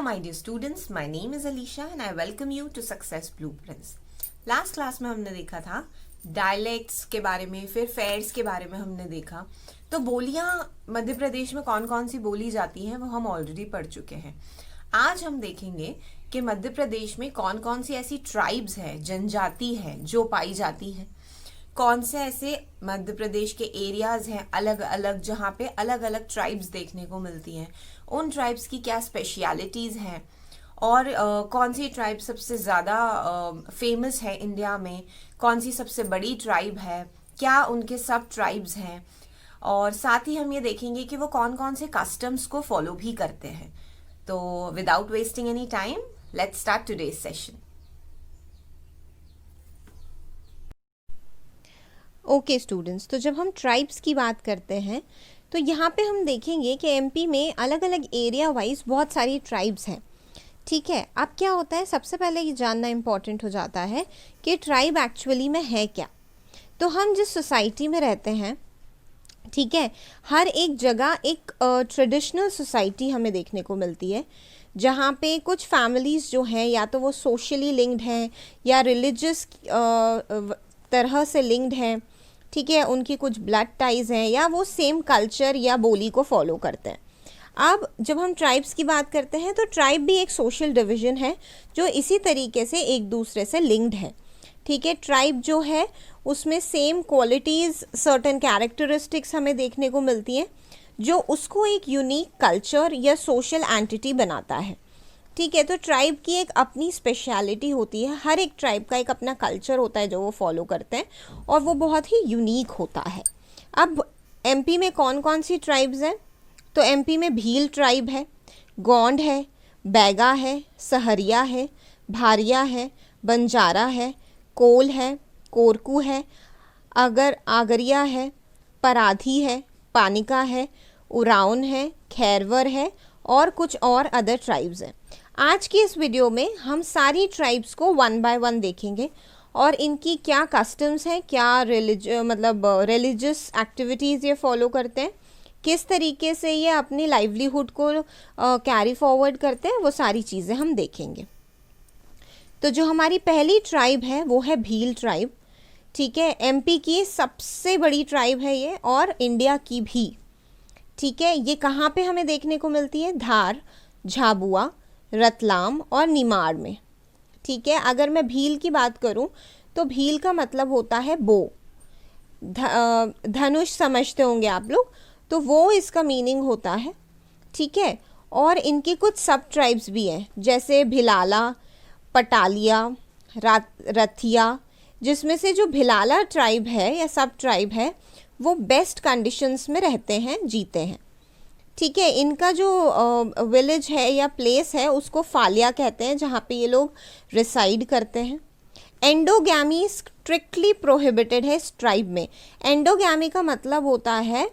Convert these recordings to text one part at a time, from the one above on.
my dear students, my name is Alicia and I welcome you to Success Blueprints. Last class में हमने देखा था dialects के बारे में, फिर फेयर्स के बारे में हमने देखा। तो बोलियां मध्य प्रदेश में कौन कौन सी बोली जाती हैं वो हम ऑलरेडी पढ़ चुके हैं। आज हम देखेंगे कि मध्य प्रदेश में कौन कौन सी ऐसी ट्राइब्स है, जनजाति है जो पाई जाती है, कौन से ऐसे मध्य प्रदेश के एरियाज हैं अलग अलग जहाँ पे अलग अलग ट्राइब्स देखने को मिलती हैं, उन ट्राइब्स की क्या स्पेशलिटीज़ हैं और कौन सी ट्राइब सबसे ज़्यादा फेमस है इंडिया में, कौन सी सबसे बड़ी ट्राइब है, क्या उनके सब ट्राइब्स हैं, और साथ ही हम ये देखेंगे कि वो कौन कौन से कस्टम्स को फॉलो भी करते हैं। तो without wasting any time, let's start today's session. Okay students, तो जब हम ट्राइब्स की बात करते हैं तो यहाँ पे हम देखेंगे कि एमपी में अलग अलग एरिया वाइज बहुत सारी ट्राइब्स हैं। ठीक है, अब क्या होता है, सबसे पहले ये जानना इम्पॉर्टेंट हो जाता है कि ट्राइब एक्चुअली में है क्या। तो हम जिस सोसाइटी में रहते हैं, ठीक है, हर एक जगह एक ट्रेडिशनल सोसाइटी हमें देखने को मिलती है जहाँ पे कुछ फैमिलीज़ जो हैं या तो वो सोशली लिंक्ड हैं या रिलीजियस तरह से लिंक्ड हैं। ठीक है, उनकी कुछ ब्लड टाइज हैं या वो सेम कल्चर या बोली को फॉलो करते हैं। अब जब हम ट्राइब्स की बात करते हैं तो ट्राइब भी एक सोशल डिवीज़न है जो इसी तरीके से एक दूसरे से लिंक्ड है। ठीक है, ट्राइब जो है उसमें सेम क्वालिटीज़, सर्टेन कैरेक्टरिस्टिक्स हमें देखने को मिलती हैं जो उसको एक यूनिक कल्चर या सोशल एंटिटी बनाता है। ठीक है, तो ट्राइब की एक अपनी स्पेशलिटी होती है, हर एक ट्राइब का एक अपना कल्चर होता है जो वो फॉलो करते हैं और वो बहुत ही यूनिक होता है। अब एमपी में कौन कौन सी ट्राइब्स हैं, तो एमपी में भील ट्राइब है, गोंड है, बैगा है, सहरिया है, भारिया है, बंजारा है, कोल है, कोरकू है, आगरिया है, पराधी है, पानिका है, उराउन है, खैरवर है और कुछ और अदर ट्राइब्स हैं। आज की इस वीडियो में हम सारी ट्राइब्स को वन बाय वन देखेंगे और इनकी क्या कस्टम्स हैं, क्या रिलीजियस एक्टिविटीज़ ये फॉलो करते हैं, किस तरीके से ये अपनी लाइवलीहुड को कैरी फॉरवर्ड करते हैं, वो सारी चीज़ें हम देखेंगे। तो जो हमारी पहली ट्राइब है वो है भील ट्राइब। ठीक है, एमपी की सबसे बड़ी ट्राइब है ये और इंडिया की भी। ठीक है, ये कहाँ पे हमें देखने को मिलती है, धार, झाबुआ, रतलाम और निमाड़ में। ठीक है, अगर मैं भील की बात करूं तो भील का मतलब होता है बो, धनुष समझते होंगे आप लोग, तो वो इसका मीनिंग होता है। ठीक है, और इनकी कुछ सब ट्राइब्स भी हैं जैसे भिलाला, पटालिया, रथिया, जिसमें से जो भिलाला ट्राइब है या सब ट्राइब है वो बेस्ट कंडीशंस में रहते हैं, जीते हैं। ठीक है, इनका जो विलेज है या प्लेस है उसको फालिया कहते हैं जहाँ पे ये लोग रिसाइड करते हैं। एंडोगैमी स्ट्रिक्टली प्रोहिबिटेड है इस ट्राइब में। एंडोगैमी का मतलब होता है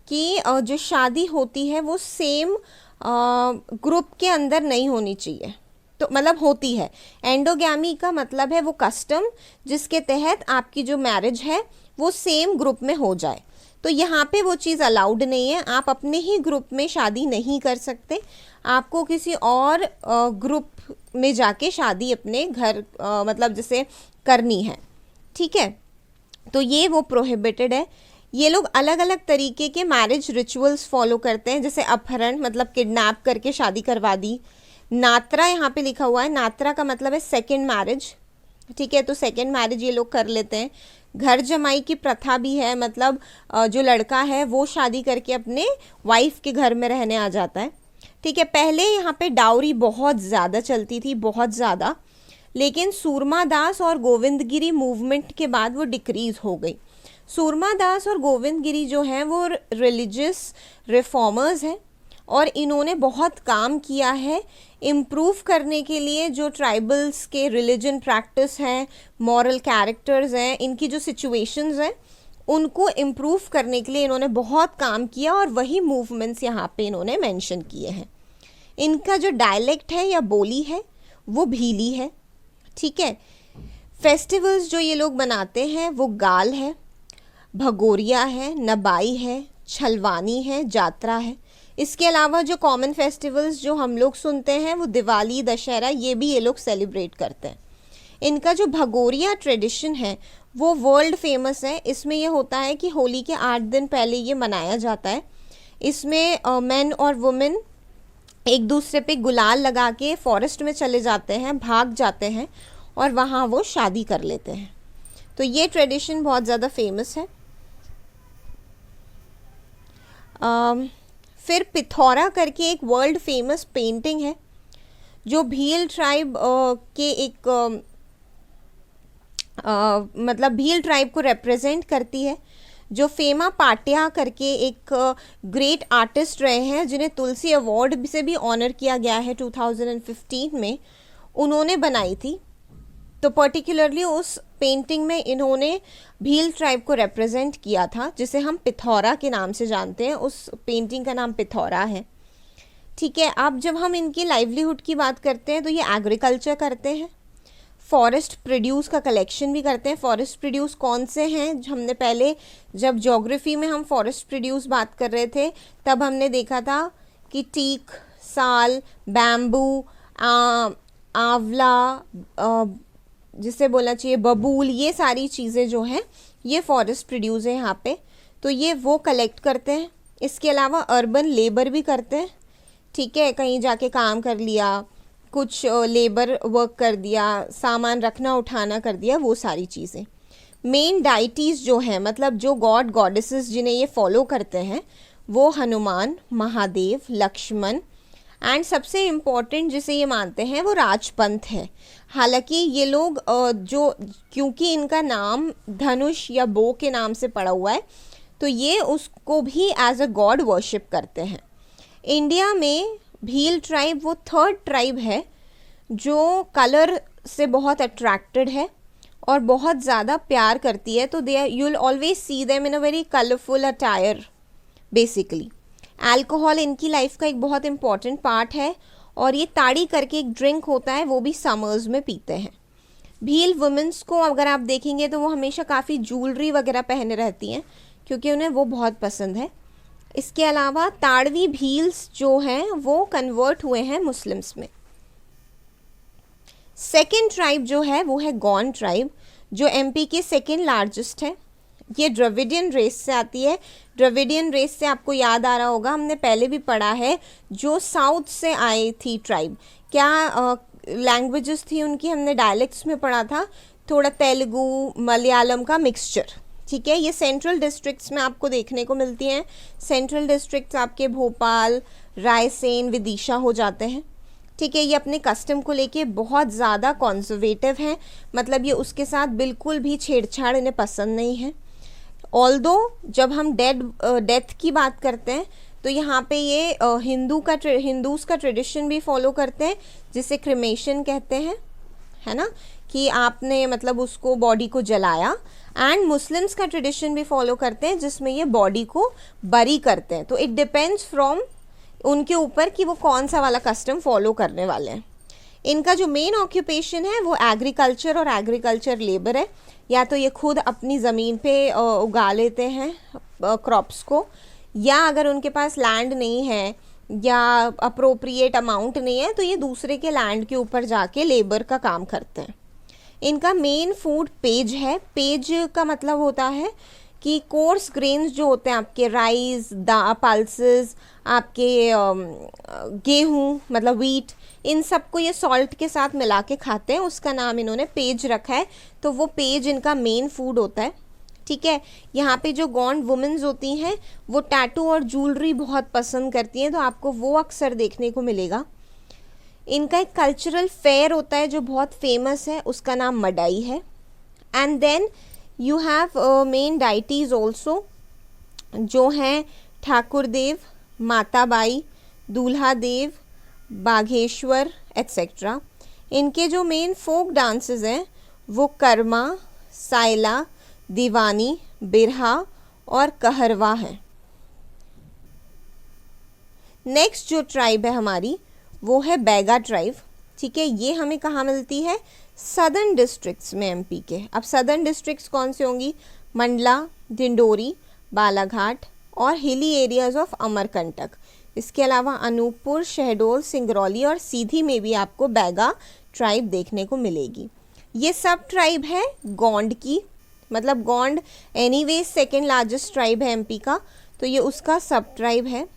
कि जो शादी होती है वो सेम ग्रुप के अंदर नहीं होनी चाहिए, तो मतलब होती है। एंडोगैमी का मतलब है वो कस्टम जिसके तहत आपकी जो मैरिज है वो सेम ग्रुप में हो जाए। तो यहाँ पे वो चीज़ अलाउड नहीं है, आप अपने ही ग्रुप में शादी नहीं कर सकते, आपको किसी और ग्रुप में जाके शादी अपने घर जैसे करनी है। ठीक है, तो ये वो प्रोहिबिटेड है। ये लोग अलग अलग तरीके के मैरिज रिचुअल्स फॉलो करते हैं, जैसे अपहरण मतलब किडनैप करके शादी करवा दी। नात्रा यहाँ पे लिखा हुआ है, नात्रा का मतलब है सेकेंड मैरिज। ठीक है, तो सेकेंड मैरिज ये लोग कर लेते हैं। घर जमाई की प्रथा भी है, मतलब जो लड़का है वो शादी करके अपने वाइफ के घर में रहने आ जाता है। ठीक है, पहले यहाँ पे डाउरी बहुत ज़्यादा चलती थी, बहुत ज़्यादा, लेकिन सूरमा दास और गोविंदगिरी मूवमेंट के बाद वो डिक्रीज़ हो गई। सूरमा दास और गोविंदगिरी जो हैं वो रिलीजियस रिफॉर्मर्स हैं और इन्होंने बहुत काम किया है इम्प्रूव करने के लिए। जो ट्राइबल्स के रिलीजन प्रैक्टिस हैं, मॉरल कैरेक्टर्स हैं, इनकी जो सिचुएशंस हैं उनको इम्प्रूव करने के लिए इन्होंने बहुत काम किया और वही मूवमेंट्स यहाँ पे इन्होंने मेंशन किए हैं। इनका जो डायलेक्ट है या बोली है वो भीली है। ठीक है, फेस्टिवल्स जो ये लोग बनाते हैं वो गाल है, भगोरिया है, नबाई है, छलवानी है, जात्रा है। इसके अलावा जो कॉमन फेस्टिवल्स जो हम लोग सुनते हैं वो दिवाली, दशहरा, ये भी ये लोग सेलिब्रेट करते हैं। इनका जो भगोरिया ट्रेडिशन है वो वर्ल्ड फेमस है। इसमें ये होता है कि होली के 8 दिन पहले ये मनाया जाता है। इसमें मेन और वुमेन एक दूसरे पे गुलाल लगा के फॉरेस्ट में चले जाते हैं, भाग जाते हैं और वहाँ वो शादी कर लेते हैं। तो ये ट्रेडिशन बहुत ज़्यादा फेमस है। फिर पिथौरा करके एक वर्ल्ड फेमस पेंटिंग है जो भील ट्राइब के एक मतलब भील ट्राइब को रिप्रेजेंट करती है, जो फेमा पाटिया करके एक ग्रेट आर्टिस्ट रहे हैं जिन्हें तुलसी अवार्ड से भी ऑनर किया गया है 2015 में, उन्होंने बनाई थी। तो पर्टिकुलरली उस पेंटिंग में इन्होंने भील ट्राइब को रिप्रेजेंट किया था, जिसे हम पिथौरा के नाम से जानते हैं। उस पेंटिंग का नाम पिथौरा है। ठीक है, अब जब हम इनकी लाइवलीहुड की बात करते हैं तो ये एग्रीकल्चर करते हैं, फॉरेस्ट प्रोड्यूस का कलेक्शन भी करते हैं। फॉरेस्ट प्रोड्यूस कौन से हैं, हमने पहले जब ज्योग्राफी में हम फॉरेस्ट प्रोड्यूस बात कर रहे थे तब हमने देखा था कि टीक, साल, बैम्बू, आंवला, जिसे बोलना चाहिए बबूल, ये सारी चीज़ें जो हैं ये फॉरेस्ट प्रोड्यूस है यहाँ पे। तो ये वो कलेक्ट करते हैं। इसके अलावा अर्बन लेबर भी करते हैं। ठीक है, कहीं जाके काम कर लिया, कुछ लेबर वर्क कर दिया, सामान रखना उठाना कर दिया, वो सारी चीज़ें। मेन डाइटीज़ जो हैं, मतलब जो गॉड गॉडेसेस जिन्हें ये फॉलो करते हैं, वो हनुमान, महादेव, लक्ष्मण एंड सबसे इम्पॉर्टेंट जिसे ये मानते हैं वो राजपंथ है। हालांकि ये लोग जो क्योंकि इनका नाम धनुष या बो के नाम से पड़ा हुआ है तो ये उसको भी एज अ गॉड वर्शिप करते हैं। इंडिया में भील ट्राइब वो 3rd ट्राइब है जो कलर से बहुत अट्रैक्टेड है और बहुत ज़्यादा प्यार करती है। तो they you will always see them in a very colourful attire basically. Alcohol इनकी लाइफ का एक बहुत इम्पॉर्टेंट पार्ट है और ये ताड़ी करके एक ड्रिंक होता है, वो भी समर्स में पीते हैं। भील वुमेंस को अगर आप देखेंगे तो वो हमेशा काफ़ी ज्वेलरी वगैरह पहने रहती हैं क्योंकि उन्हें वो बहुत पसंद है। इसके अलावा ताड़वी भील्स जो हैं वो कन्वर्ट हुए हैं मुस्लिम्स में। सेकेंड ट्राइब जो है वो है गौंड ट्राइब, जो एमपी के 2nd लार्जेस्ट है। ये द्रविडियन रेस से आती है। द्रविडियन रेस से आपको याद आ रहा होगा, हमने पहले भी पढ़ा है, जो साउथ से आई थी ट्राइब। क्या लैंग्वेजेस थी उनकी, हमने डायलेक्ट्स में पढ़ा था, थोड़ा तेलुगु मलयालम का मिक्सचर। ठीक है, ये सेंट्रल डिस्ट्रिक्ट्स में आपको देखने को मिलती हैं। सेंट्रल डिस्ट्रिक्ट्स आपके भोपाल, रायसेन, विदिशा हो जाते हैं। ठीक है, ये अपने कस्टम को लेके बहुत ज़्यादा कॉन्जर्वेटिव हैं, मतलब ये उसके साथ बिल्कुल भी छेड़छाड़ इन्हें पसंद नहीं है। ऑल्दो जब हम डेथ की बात करते हैं तो यहाँ पे ये हिंदूज़ का ट्रेडिशन भी फॉलो करते हैं, जिसे क्रिमेशन कहते हैं, है ना, कि आपने मतलब उसको बॉडी को जलाया। एंड मुस्लिम्स का ट्रेडिशन भी फॉलो करते हैं जिसमें ये बॉडी को बरी करते हैं। तो इट डिपेंड्स फ्रॉम उनके ऊपर कि वो कौन सा वाला कस्टम फॉलो करने वाले हैं। इनका जो मेन ऑक्यूपेशन है वो एग्रीकल्चर और एग्रीकल्चर लेबर है। या तो ये खुद अपनी ज़मीन पे उगा लेते हैं क्रॉप्स को, या अगर उनके पास लैंड नहीं है या अप्रोप्रिएट अमाउंट नहीं है तो ये दूसरे के लैंड के ऊपर जाके लेबर का काम करते हैं। इनका मेन फूड पेज है। पेज का मतलब होता है कि कोर्स ग्रेन्स जो होते हैं आपके राइस, पल्सेस, आपके गेहूँ मतलब वीट, इन सबको ये सॉल्ट के साथ मिला के खाते हैं, उसका नाम इन्होंने पेज रखा है। तो वो पेज इनका मेन फूड होता है। ठीक है, यहाँ पे जो गौंड वुमेन्स होती हैं वो टैटू और ज्वेलरी बहुत पसंद करती हैं, तो आपको वो अक्सर देखने को मिलेगा। इनका एक कल्चरल फेयर होता है जो बहुत फेमस है, उसका नाम मडाई है। And then you have main deities also जो हैं ठाकुर देव, माताबाई, दूल्हा देव, बाघेश्वर एट्सेट्रा। इनके जो मेन फोक डांसेस हैं वो कर्मा, साइला, दीवानी, बिरहा और कहरवा है। नेक्स्ट जो ट्राइब है हमारी वो है बैगा ट्राइब। ठीक है, ये हमें कहाँ मिलती है, सदर्न डिस्ट्रिक्ट्स में एमपी के। अब सदर्न डिस्ट्रिक्ट्स कौन से होंगी, मंडला, डिंडोरी, बालाघाट और हिली एरियाज ऑफ अमरकंटक। इसके अलावा अनूपपुर, शहडोल, सिंगरौली और सीधी में भी आपको बैगा ट्राइब देखने को मिलेगी। ये सब ट्राइब है गोंड की, मतलब Gond anyway second largest tribe है एमपी का, तो ये उसका सब ट्राइब है।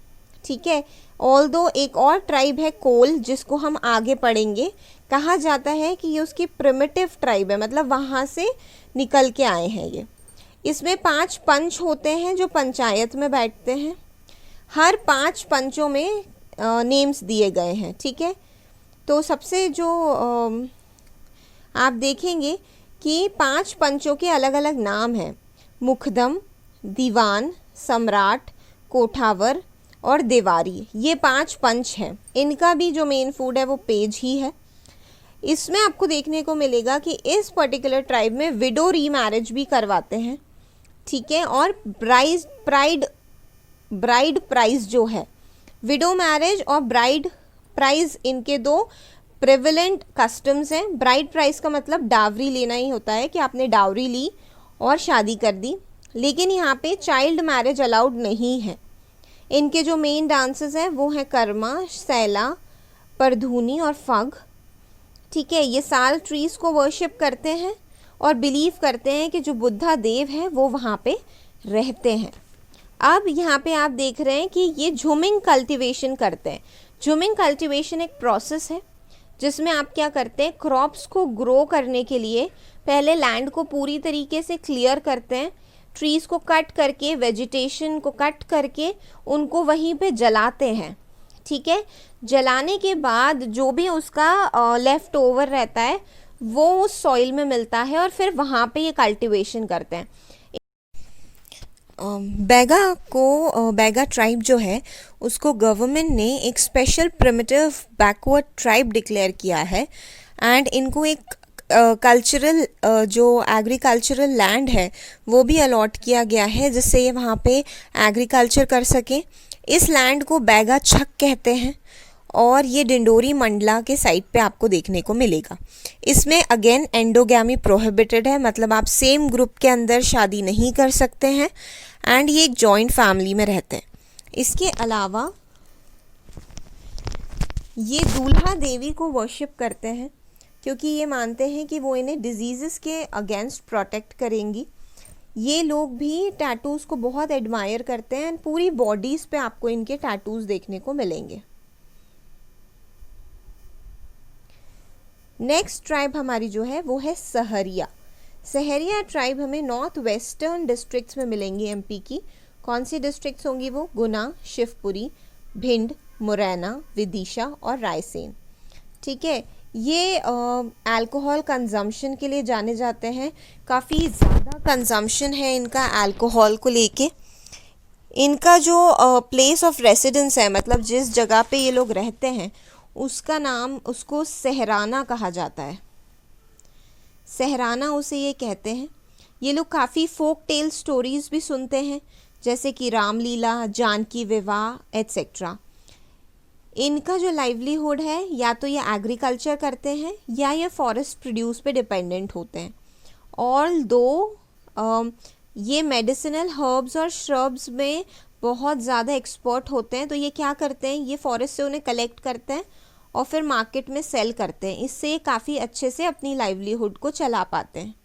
ठीक है, ऑल्दो एक और ट्राइब है कोल, जिसको हम आगे पढ़ेंगे। कहा जाता है कि ये उसकी प्रिमिटिव ट्राइब है, मतलब वहाँ से निकल के आए हैं ये। इसमें 5 पंच होते हैं जो पंचायत में बैठते हैं। हर 5 पंचों में नेम्स दिए गए हैं। ठीक है, तो सबसे जो आप देखेंगे कि 5 पंचों के अलग अलग नाम हैं, मुखदम, दीवान, सम्राट, कोठावर और देवारी। ये 5 पंच हैं। इनका भी जो मेन फूड है वो पेज ही है। इसमें आपको देखने को मिलेगा कि इस पर्टिकुलर ट्राइब में विडो रीमैरिज भी करवाते हैं। ठीक है, और ब्राइड प्राइज जो है, विडो मैरिज और ब्राइड प्राइज, इनके 2 प्रिविलेंट कस्टम्स हैं। ब्राइड प्राइज का मतलब डावरी लेना ही होता है कि आपने डावरी ली और शादी कर दी, लेकिन यहाँ पे चाइल्ड मैरिज अलाउड नहीं है। इनके जो मेन डांसेस हैं वो हैं कर्मा, सैला, परधूनी और फग। ठीक है, ये साल ट्रीज को वर्शिप करते हैं और बिलीव करते हैं कि जो बुद्धा देव है वो वहाँ पे रहते हैं। अब यहाँ पे आप देख रहे हैं कि ये झूमिंग कल्टीवेशन करते हैं। झूमिंग कल्टीवेशन एक प्रोसेस है जिसमें आप क्या करते हैं, क्रॉप्स को ग्रो करने के लिए पहले लैंड को पूरी तरीके से क्लियर करते हैं, ट्रीज़ को कट करके, वेजिटेशन को कट करके उनको वहीं पे जलाते हैं। ठीक है, जलाने के बाद जो भी उसका लेफ़्ट ओवर रहता है वो उस सॉइल में मिलता है और फिर वहाँ पे ये कल्टीवेशन करते हैं। बैगा ट्राइब जो है उसको गवर्नमेंट ने एक special primitive backward tribe declare किया है एंड इनको एक कल्चरल जो एग्रीकल्चरल लैंड है वो भी अलॉट किया गया है जिससे ये वहाँ पे एग्रीकल्चर कर सकें। इस लैंड को बैगा छक कहते हैं और ये डिंडोरी मंडला के साइड पे आपको देखने को मिलेगा। इसमें अगेन एंडोगैमी प्रोहिबिटेड है, मतलब आप सेम ग्रुप के अंदर शादी नहीं कर सकते हैं एंड ये एक जॉइंट फैमिली में रहते हैं। इसके अलावा ये दूल्हा देवी को वर्शिप करते हैं क्योंकि ये मानते हैं कि वो इन्हें डिजीज़ेस के अगेंस्ट प्रोटेक्ट करेंगी। ये लोग भी टैटूज़ को बहुत एडमायर करते हैं एंड पूरी बॉडीज़ पे आपको इनके टैटूज़ देखने को मिलेंगे। नेक्स्ट ट्राइब हमारी जो है वो है सहरिया। सहरिया ट्राइब हमें नॉर्थ वेस्टर्न डिस्ट्रिक्ट्स में मिलेंगी एमपी की। कौन सी डिस्ट्रिक्ट्स होंगी वो? गुना, शिवपुरी, भिंड, मुरैना, विदिशा और रायसेन। ठीक है, ये अल्कोहल कंजम्पशन के लिए जाने जाते हैं। काफ़ी ज़्यादा कंजम्पशन है इनका अल्कोहल को लेके। इनका जो प्लेस ऑफ रेसिडेंस है, मतलब जिस जगह पे ये लोग रहते हैं उसका नाम, उसको सहराना कहा जाता है। सहराना उसे ये कहते हैं। ये लोग काफ़ी फोक टेल स्टोरीज़ भी सुनते हैं जैसे कि रामलीला, जानकी विवाह एट्सेट्रा। इनका जो लाइवलीहुड है या तो ये एग्रीकल्चर करते हैं या ये फॉरेस्ट प्रोड्यूस पे डिपेंडेंट होते हैं। ऑल दो ये मेडिसिनल हर्ब्स और श्रब्स में बहुत ज़्यादा एक्सपर्ट होते हैं, तो ये क्या करते हैं, ये फॉरेस्ट से उन्हें कलेक्ट करते हैं और फिर मार्केट में सेल करते हैं। इससे काफ़ी अच्छे से अपनी लाइवलीहुड को चला पाते हैं।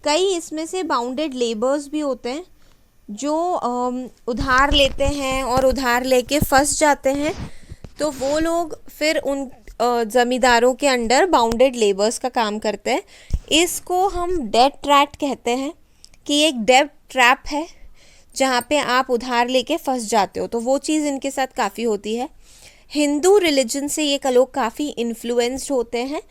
कई इसमें से बाउंडेड लेबर्स भी होते हैं जो उधार लेते हैं और उधार लेके फंस जाते हैं, तो वो लोग फिर उन ज़मींदारों के अंडर बाउंडेड लेबर्स का काम करते हैं। इसको हम डेट ट्रैप कहते हैं कि एक डेट ट्रैप है जहाँ पे आप उधार लेके फंस जाते हो, तो वो चीज़ इनके साथ काफ़ी होती है। हिंदू रिलीजन से ये लोग काफ़ी इन्फ्लुएंस्ड होते हैं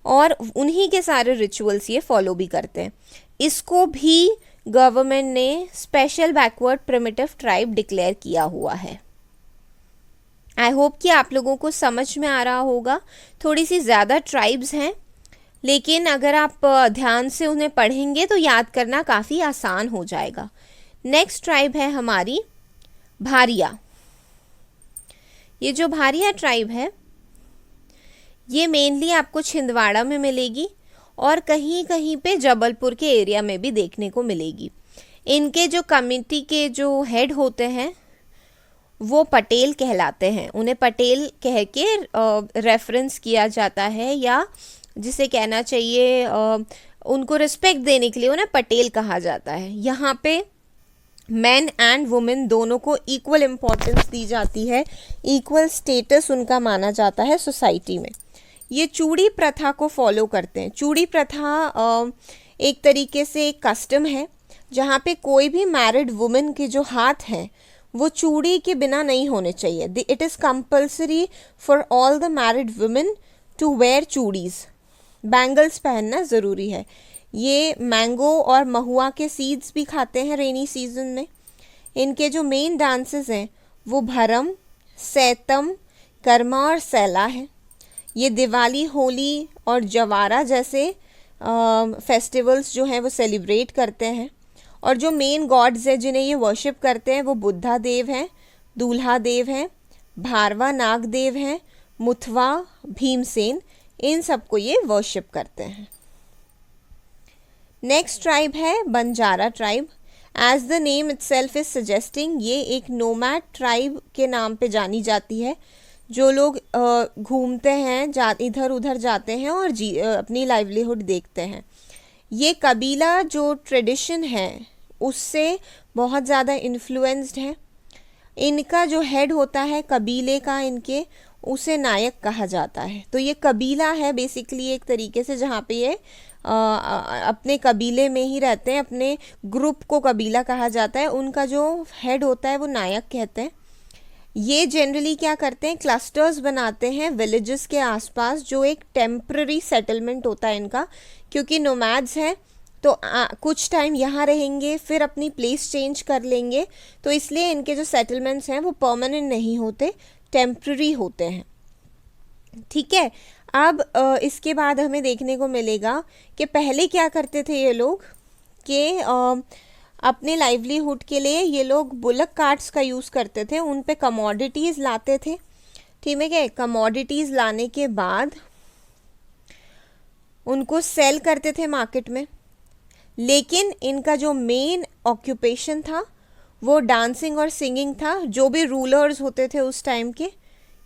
और उन्हीं के सारे रिचुअल्स ये फॉलो भी करते हैं। इसको भी गवर्नमेंट ने special backward primitive tribe declare किया हुआ है। आई होप कि आप लोगों को समझ में आ रहा होगा। थोड़ी सी ज़्यादा ट्राइब्स हैं, लेकिन अगर आप ध्यान से उन्हें पढ़ेंगे तो याद करना काफ़ी आसान हो जाएगा। नेक्स्ट ट्राइब है हमारी भारिया। ये जो भारिया ट्राइब है ये मेनली आपको छिंदवाड़ा में मिलेगी और कहीं कहीं पे जबलपुर के एरिया में भी देखने को मिलेगी। इनके जो कम्युनिटी के जो हेड होते हैं वो पटेल कहलाते हैं। उन्हें पटेल कह के रेफरेंस किया जाता है, या जिसे कहना चाहिए उनको रिस्पेक्ट देने के लिए उन्हें पटेल कहा जाता है। यहाँ पे मैन एंड वुमेन दोनों को इक्वल इम्पोर्टेंस दी जाती है, इक्वल स्टेटस उनका माना जाता है सोसाइटी में। ये चूड़ी प्रथा को फॉलो करते हैं। चूड़ी प्रथा एक तरीके से एक कस्टम है जहाँ पे कोई भी मैरिड वुमेन के जो हाथ हैं वो चूड़ी के बिना नहीं होने चाहिए। It is compulsory for all the married women to wear चूड़ीज़। बैंगल्स पहनना ज़रूरी है। ये मैंगो और महुआ के सीड्स भी खाते हैं रेनी सीजन में। इनके जो मेन डांसेस हैं वो भरम, सैतम, कर्मा और सैला है। ये दिवाली, होली और जवारा जैसे फेस्टिवल्स जो हैं वो सेलिब्रेट करते हैं। और जो मेन गॉड्स हैं जिन्हें ये वर्शिप करते हैं वो बुद्धा देव हैं, दूल्हा देव हैं, भारवा नाग देव हैं, मुथवा, भीमसेन, इन सबको ये वर्शिप करते हैं। नेक्स्ट ट्राइब है Banjara tribe. As the name itself is suggesting, ये एक नोमैड ट्राइब के नाम पे जानी जाती है। जो लोग घूमते हैं, इधर उधर जाते हैं और अपनी लाइवलीहुड देखते हैं। ये कबीला जो ट्रेडिशन है उससे बहुत ज़्यादा इन्फ्लुएंस्ड है। इनका जो हेड होता है कबीले का, इनके उसे नायक कहा जाता है। तो ये कबीला है बेसिकली एक तरीके से, जहाँ पे ये अपने कबीले में ही रहते हैं। अपने ग्रुप को कबीला कहा जाता है। उनका जो हेड होता है वो नायक कहते हैं। ये जनरली क्या करते हैं, क्लस्टर्स बनाते हैं विलेजेस के आसपास, जो एक टेम्पररी सेटलमेंट होता है इनका। क्योंकि नोमैड्स हैं तो कुछ टाइम यहाँ रहेंगे, फिर अपनी प्लेस चेंज कर लेंगे। तो इसलिए इनके जो सेटलमेंट्स हैं वो परमानेंट नहीं होते, टेम्पररी होते हैं। ठीक है। अब इसके बाद हमें देखने को मिलेगा कि पहले क्या करते थे ये लोग, कि अपने लाइवलीहुड के लिए ये लोग बुलक कार्ट्स का यूज़ करते थे। उन पे कमोडिटीज़ लाते थे। ठीक है। कमोडिटीज़ लाने के बाद उनको सेल करते थे मार्केट में। लेकिन इनका जो मेन ऑक्यूपेशन था वो डांसिंग और सिंगिंग था। जो भी रूलर्स होते थे उस टाइम के,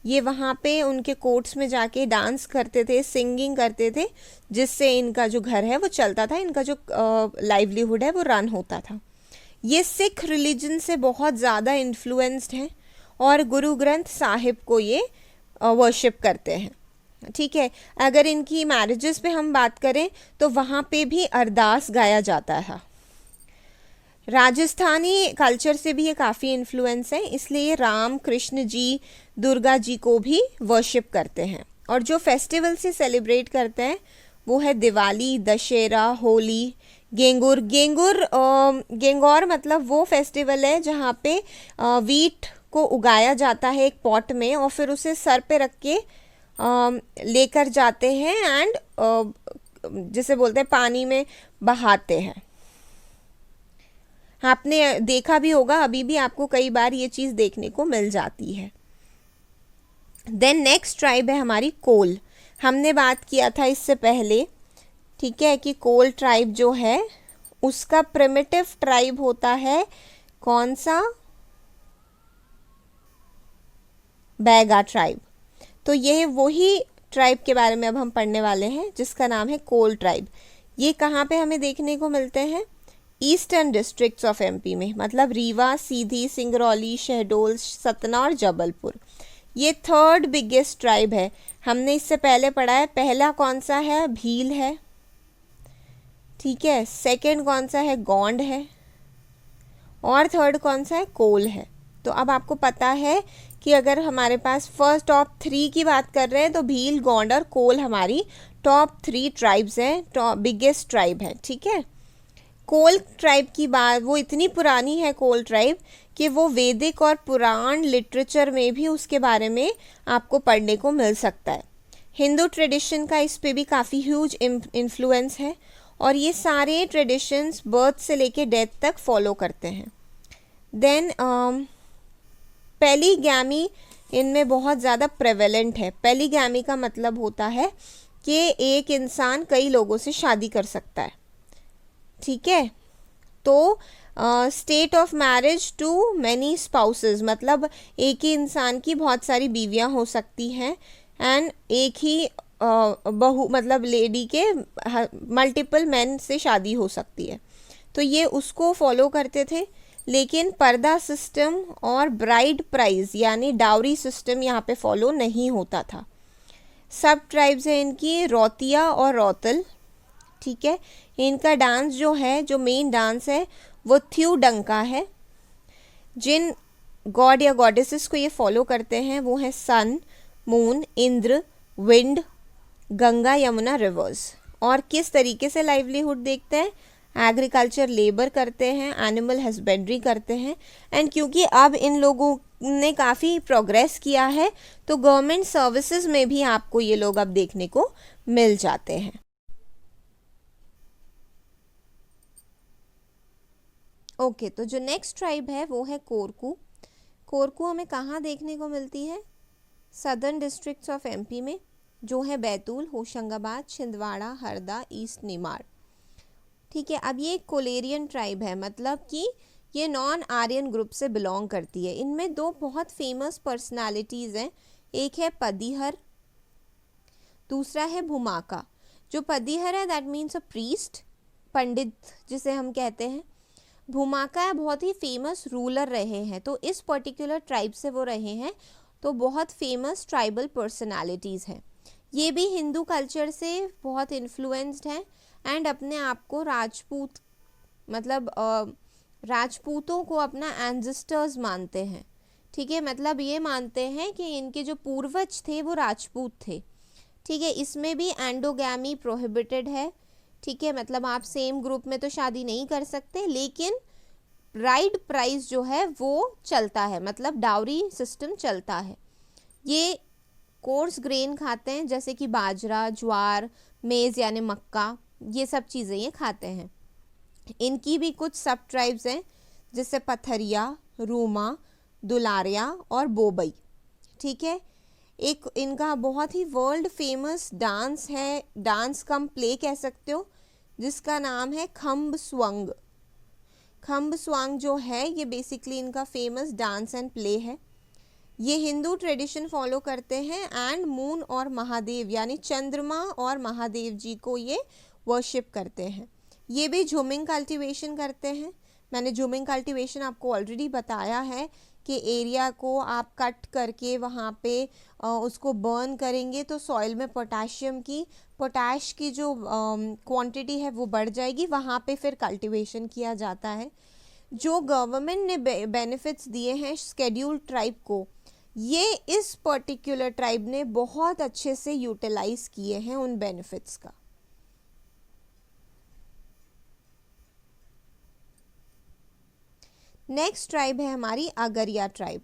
ये वहाँ पे उनके कोर्ट्स में जाके डांस करते थे, सिंगिंग करते थे, जिससे इनका जो घर है वो चलता था, इनका जो लाइवलीहुड है वो रन होता था। ये सिख रिलीजन से बहुत ज़्यादा इन्फ्लुएंस्ड हैं और गुरु ग्रंथ साहिब को ये वर्शिप करते हैं। ठीक है। अगर इनकी मैरिजेस पे हम बात करें तो वहाँ पे भी अरदास गाया जाता है। राजस्थानी कल्चर से भी ये काफ़ी इन्फ्लुएंस है, इसलिए राम, कृष्ण जी, दुर्गा जी को भी वर्शिप करते हैं। और जो फेस्टिवल से सेलिब्रेट करते हैं वो है दिवाली, दशहरा, होली, गेंगुर। गेंगौर मतलब वो फेस्टिवल है जहाँ पे वीट को उगाया जाता है एक पॉट में और फिर उसे सर पे रख के लेकर जाते हैं एंड जिसे बोलते हैं पानी में बहाते हैं। आपने देखा भी होगा, अभी भी आपको कई बार ये चीज़ देखने को मिल जाती है। देन नेक्स्ट ट्राइब है हमारी कोल। हमने बात किया था इससे पहले, ठीक है, कि कोल ट्राइब जो है उसका प्रिमिटिव ट्राइब होता है कौन सा, बैगा ट्राइब। तो ये वही ट्राइब के बारे में अब हम पढ़ने वाले हैं जिसका नाम है कोल ट्राइब। ये कहाँ पे हमें देखने को मिलते हैं, ईस्टर्न डिस्ट्रिक्ट्स ऑफ एमपी में, मतलब रीवा, सीधी, सिंगरौली, शहडोल, सतना और जबलपुर। ये थर्ड बिगेस्ट ट्राइब है। हमने इससे पहले पढ़ा है, पहला कौन सा है, भील है। ठीक है। सेकंड कौन सा है, गोंड है। और थर्ड कौन सा है, कोल है। तो अब आपको पता है कि अगर हमारे पास फर्स्ट टॉप 3 की बात कर रहे हैं तो भील, गोंड और कोल हमारी टॉप 3 ट्राइब्स हैं, बिगेस्ट ट्राइब है। ठीक है। कोल ट्राइब की बात, वो इतनी पुरानी है कोल ट्राइब कि वो वैदिक और पुराण लिटरेचर में भी उसके बारे में आपको पढ़ने को मिल सकता है। हिंदू ट्रेडिशन का इस पे भी काफ़ी ह्यूज इन्फ्लुएंस है और ये सारे ट्रेडिशंस बर्थ से लेके डेथ तक फॉलो करते हैं। देन पेलीगैमी इनमें बहुत ज़्यादा प्रेवेलेंट है। पेलीगैमी का मतलब होता है कि एक इंसान कई लोगों से शादी कर सकता है। ठीक है। तो state of marriage to many spouses, मतलब एक ही इंसान की बहुत सारी बीवियां हो सकती हैं, एंड एक ही बहू मतलब लेडी के मल्टीपल मैन से शादी हो सकती है। तो ये उसको फॉलो करते थे, लेकिन पर्दा सिस्टम और ब्राइड प्राइज यानी डाउरी सिस्टम यहाँ पे फॉलो नहीं होता था। सब ट्राइब्स है इनकी रौतिया और रौतल, ठीक है। इनका डांस जो है, जो मेन डांस है वो थ्यू डंका है। जिन गॉड या गॉडेसेस को ये फॉलो करते हैं वो है sun, moon, Indra, wind, Ganga, Yamuna, rivers. और किस तरीके से लाइवलीहुड देखते हैं, एग्रीकल्चर लेबर करते हैं, एनिमल हस्बेंड्री करते हैं। एंड क्योंकि अब इन लोगों ने काफ़ी प्रोग्रेस किया है तो गवर्नमेंट सर्विसेज में भी आपको ये लोग अब देखने को मिल जाते हैं। ओके, तो जो नेक्स्ट ट्राइब है वो है कोरकू। कोरकू हमें कहाँ देखने को मिलती है, सदर्न डिस्ट्रिक्ट्स ऑफ एमपी में, जो है बैतूल, होशंगाबाद, छिंदवाड़ा, हरदा, ईस्ट निमाड़, ठीक है। अब ये एक कोलेरियन ट्राइब है, मतलब कि ये नॉन आर्यन ग्रुप से बिलोंग करती है। इनमें दो बहुत फेमस पर्सनालिटीज़ हैं, एक है पदीहर, दूसरा है भूमाका। जो पदीहर है दैट मीन्स अ प्रीस्ट, पंडित जिसे हम कहते हैं। भूमाका बहुत ही फेमस रूलर रहे हैं, तो इस पर्टिकुलर ट्राइब से वो रहे हैं, तो बहुत फेमस ट्राइबल पर्सनालिटीज़ हैं। ये भी हिंदू कल्चर से बहुत इन्फ्लुएंस्ड हैं एंड अपने आप को राजपूत मतलब राजपूतों को अपना एंसेस्टर्स मानते हैं, ठीक है। मतलब ये मानते हैं कि इनके जो पूर्वज थे वो राजपूत थे, ठीक है। इसमें भी एंडोगैमी प्रोहिबिटेड है, ठीक है। मतलब आप सेम ग्रुप में तो शादी नहीं कर सकते, लेकिन ब्राइड प्राइस जो है वो चलता है, मतलब डाउरी सिस्टम चलता है। ये कोर्स ग्रेन खाते हैं जैसे कि बाजरा, ज्वार, मेज़ यानी मक्का, ये सब चीज़ें ये खाते हैं। इनकी भी कुछ सब ट्राइब्स हैं जैसे पथरिया, रूमा, दुलारिया और बोबई, ठीक है। एक इनका बहुत ही वर्ल्ड फेमस डांस है, डांस कम प्ले कह सकते हो, जिसका नाम है खम्ब स्वांग। खम्ब स्वांग जो है ये बेसिकली इनका फेमस डांस एंड प्ले है। ये हिंदू ट्रेडिशन फॉलो करते हैं एंड मून और महादेव यानी चंद्रमा और महादेव जी को ये वर्शिप करते हैं। ये भी झूमिंग कल्टीवेशन करते हैं। मैंने झूमिंग कल्टीवेशन आपको ऑलरेडी बताया है कि एरिया को आप कट करके वहाँ पे उसको बर्न करेंगे तो सॉइल में पोटैश की जो क्वांटिटी है वो बढ़ जाएगी, वहाँ पे फिर कल्टीवेशन किया जाता है। जो गवर्नमेंट ने बेनिफिट्स दिए हैं शेड्यूल्ड ट्राइब को, ये इस पर्टिकुलर ट्राइब ने बहुत अच्छे से यूटिलाइज किए हैं उन बेनिफिट्स का। नेक्स्ट ट्राइब है हमारी अगरिया ट्राइब,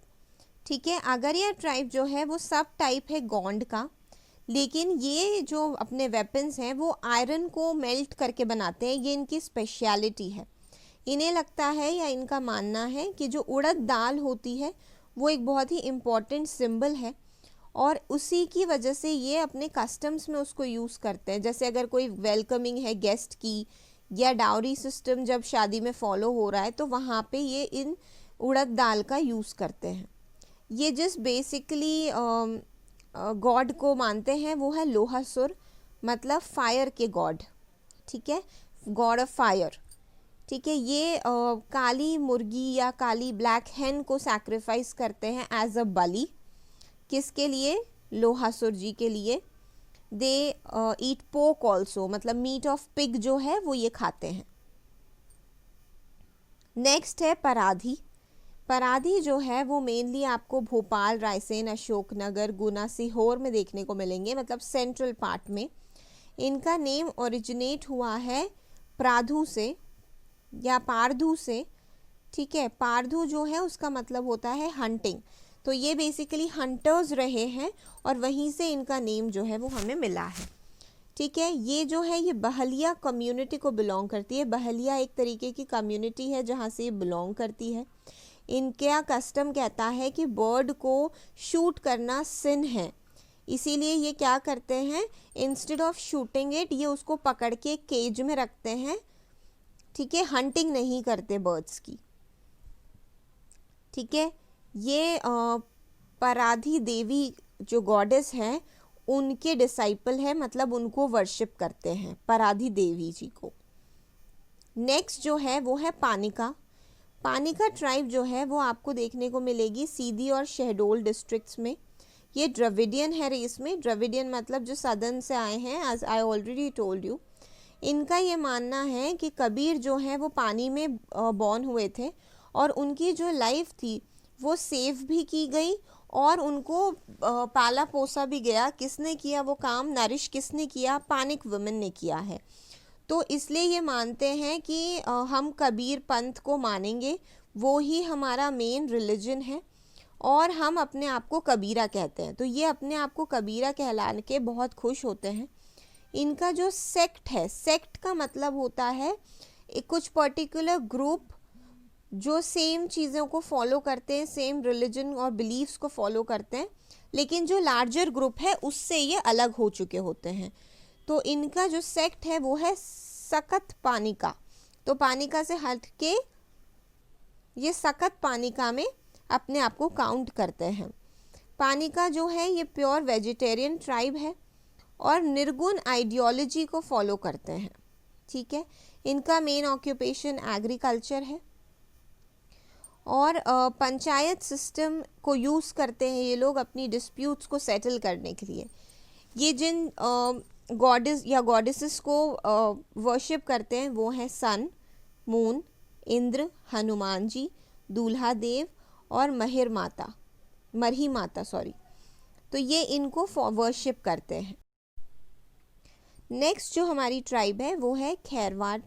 ठीक है। अगरिया ट्राइब जो है वो सब टाइप है गोंड का, लेकिन ये जो अपने वेपन्स हैं वो आयरन को मेल्ट करके बनाते हैं, ये इनकी स्पेशलिटी है। इन्हें लगता है या इनका मानना है कि जो उड़द दाल होती है वो एक बहुत ही इम्पॉर्टेंट सिंबल है और उसी की वजह से ये अपने कस्टम्स में उसको यूज़ करते हैं। जैसे अगर कोई वेलकमिंग है गेस्ट की या डाउरी सिस्टम जब शादी में फॉलो हो रहा है तो वहाँ पे ये इन उड़द दाल का यूज़ करते हैं। ये जिस बेसिकली गॉड को मानते हैं वो है लोहासुर, मतलब फायर के गॉड, ठीक है, गॉड ऑफ फायर, ठीक है। ये काली मुर्गी या काली ब्लैक हेन को सैक्रिफाइस करते हैं एज अ बलि, किसके लिए, लोहासुर जी के लिए। दे ईट पोक ऑल्सो, मतलब मीट ऑफ पिग जो है वो ये खाते हैं। नेक्स्ट है पराधी। पराधी जो है वो मेनली आपको भोपाल, रायसेन, अशोकनगर, गुना, सीहोर में देखने को मिलेंगे, मतलब सेंट्रल पार्ट में। इनका नेम ओरिजिनेट हुआ है प्राधु से या पारधु से, ठीक है। पारधु जो है उसका मतलब होता है हंटिंग, तो ये बेसिकली हंटर्स रहे हैं और वहीं से इनका नेम जो है वो हमें मिला है, ठीक है। ये जो है ये बहलिया कम्युनिटी को बिलोंग करती है। बहलिया एक तरीके की कम्युनिटी है जहाँ से ये बिलोंग करती है। इनका कस्टम कहता है कि बर्ड को शूट करना सिन है, इसीलिए ये क्या करते हैं, इंस्टेड ऑफ शूटिंग इट ये उसको पकड़ के केज में रखते हैं ठीक है, हंटिंग नहीं करते बर्ड्स की। ठीक है, ये पराधी देवी जो गॉडेस है उनके डिसाइपल है, मतलब उनको वर्शिप करते हैं, पराधी देवी जी को। नेक्स्ट जो है वो है पानिका। पानिका ट्राइब जो है वो आपको देखने को मिलेगी सीधी और शहडोल डिस्ट्रिक्ट्स में। ये द्रविडियन है रेस में, द्रविडियन मतलब जो सदर्न से आए हैं, as I already told you. इनका ये मानना है कि कबीर जो है वो पानी में बॉर्न हुए थे और उनकी जो लाइफ थी वो सेव भी की गई और उनको पाला पोसा भी गया। किसने किया वो काम, नरिश किसने किया, पानिक वुमेन ने किया है। तो इसलिए ये मानते हैं कि हम कबीर पंथ को मानेंगे, वो ही हमारा मेन रिलीजन है और हम अपने आप को कबीरा कहते हैं। तो ये अपने आप को कबीरा कहलाने के बहुत खुश होते हैं। इनका जो सेक्ट है, सेक्ट का मतलब होता है कुछ पर्टिकुलर ग्रुप जो सेम चीज़ों को फॉलो करते हैं, सेम रिलीजन और बिलीव्स को फॉलो करते हैं, लेकिन जो लार्जर ग्रुप है उससे ये अलग हो चुके होते हैं। तो इनका जो सेक्ट है वो है सकत पानिका। तो पानिका से हट के ये सकत पानिका में अपने आप को काउंट करते हैं। पानिका जो है ये प्योर वेजिटेरियन ट्राइब है और निर्गुण आइडियोलॉजी को फॉलो करते हैं। ठीक है, इनका मेन ऑक्यूपेशन एग्रीकल्चर है और पंचायत सिस्टम को यूज़ करते हैं ये लोग अपनी डिस्प्यूट्स को सेटल करने के लिए। ये जिन गॉडेस या गॉडेसेस को वर्शिप करते हैं वो हैं सन, मून, इंद्र, हनुमान जी, दूल्हा देव और मरही माता सॉरी। तो ये इनको वर्शिप करते हैं। नेक्स्ट जो हमारी ट्राइब है वो है खैरवार।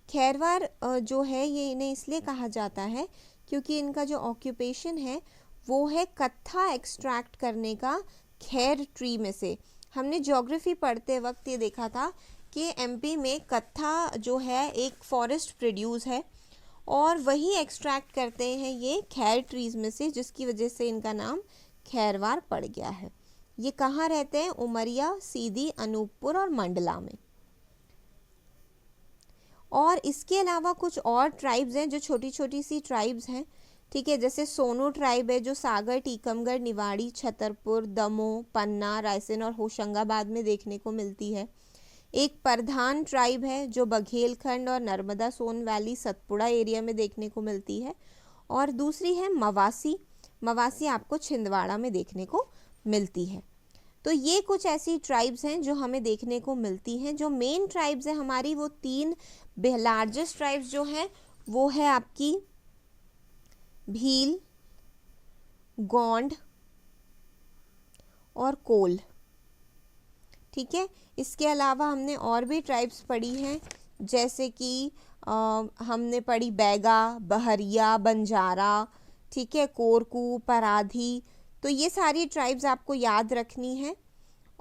खैरवार जो है ये इन्हें इसलिए कहा जाता है क्योंकि इनका जो ऑक्यूपेशन है वो है कत्था एक्सट्रैक्ट करने का खैर ट्री में से। हमने ज्योग्राफी पढ़ते वक्त ये देखा था कि एमपी में कत्था जो है एक फॉरेस्ट प्रोड्यूस है और वही एक्सट्रैक्ट करते हैं ये खैर ट्रीज में से, जिसकी वजह से इनका नाम खैरवार पड़ गया है। ये कहाँ रहते हैं, उमरिया, सीधी, अनूपपुर और मंडला में। और इसके अलावा कुछ और ट्राइब्स हैं जो छोटी छोटी सी ट्राइब्स हैं। ठीक है, जैसे सोनू ट्राइब है जो सागर, टीकमगढ़, निवाड़ी, छतरपुर, दमोह, पन्ना, रायसेन और होशंगाबाद में देखने को मिलती है। एक प्रधान ट्राइब है जो बघेलखंड और नर्मदा सोन वैली, सतपुड़ा एरिया में देखने को मिलती है। और दूसरी है मवासी। मवासी आपको छिंदवाड़ा में देखने को मिलती है। तो ये कुछ ऐसी ट्राइब्स हैं जो हमें देखने को मिलती हैं। जो मेन ट्राइब्स हैं हमारी वो तीन लार्जेस्ट ट्राइब्स जो हैं वो है आपकी भील, गोंड और कोल। ठीक है, इसके अलावा हमने और भी ट्राइब्स पढ़ी हैं, जैसे कि हमने पढ़ी बैगा, बहरिया, बंजारा, ठीक है, कोरकू, पराधी। तो ये सारी ट्राइब्स आपको याद रखनी है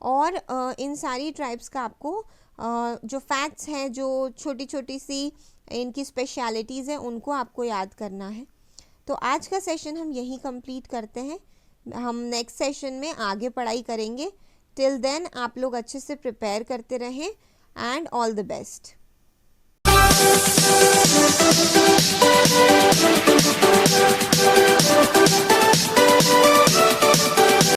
और इन सारी ट्राइब्स का आपको जो फैक्ट्स हैं, जो छोटी छोटी सी इनकी स्पेशलिटीज़ हैं, उनको आपको याद करना है। तो आज का सेशन हम यहीं कंप्लीट करते हैं। हम नेक्स्ट सेशन में आगे पढ़ाई करेंगे। टिल देन आप लोग अच्छे से प्रिपेयर करते रहें एंड ऑल द बेस्ट।